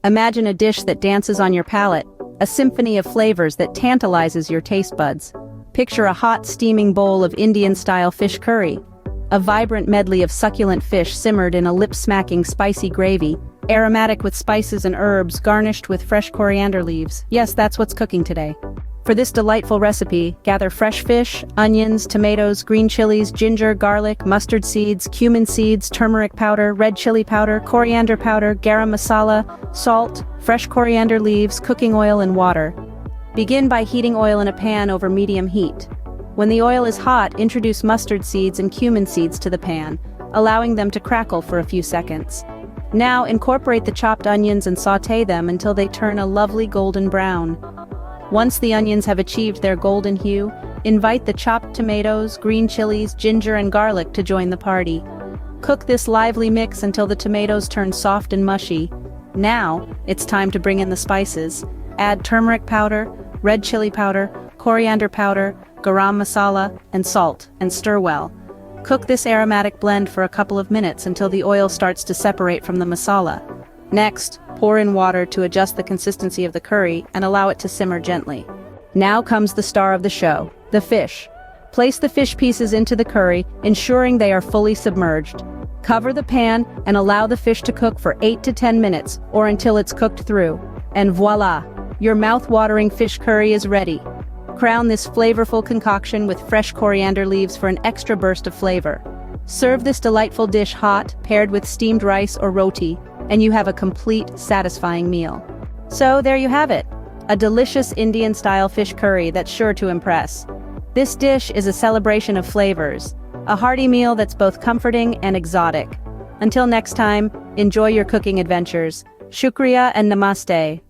Imagine a dish that dances on your palate, a symphony of flavors that tantalizes your taste buds. Picture a hot, steaming bowl of Indian-style fish curry, a vibrant medley of succulent fish simmered in a lip-smacking spicy gravy, aromatic with spices and herbs, garnished with fresh coriander leaves. Yes, that's what's cooking today. For this delightful recipe, gather fresh fish, onions, tomatoes, green chilies, ginger, garlic, mustard seeds, cumin seeds, turmeric powder, red chili powder, coriander powder, garam masala, salt, fresh coriander leaves, cooking oil and water. Begin by heating oil in a pan over medium heat. When the oil is hot, introduce mustard seeds and cumin seeds to the pan, allowing them to crackle for a few seconds. Now incorporate the chopped onions and sauté them until they turn a lovely golden brown. Once the onions have achieved their golden hue, invite the chopped tomatoes, green chilies, ginger and garlic to join the party. Cook this lively mix until the tomatoes turn soft and mushy. Now, it's time to bring in the spices. Add turmeric powder, red chili powder, coriander powder, garam masala, and salt, and stir well. Cook this aromatic blend for a couple of minutes until the oil starts to separate from the masala. Next, pour in water to adjust the consistency of the curry and allow it to simmer gently. Now comes the star of the show, the fish. Place the fish pieces into the curry, ensuring they are fully submerged. Cover the pan and allow the fish to cook for 8 to 10 minutes or until it's cooked through. And voila! Your mouth-watering fish curry is ready. Crown this flavorful concoction with fresh coriander leaves for an extra burst of flavor. Serve this delightful dish hot, paired with steamed rice or roti, and you have a complete, satisfying meal. So there you have it, a delicious Indian-style fish curry that's sure to impress. This dish is a celebration of flavors, a hearty meal that's both comforting and exotic. Until next time, enjoy your cooking adventures. Shukriya and namaste.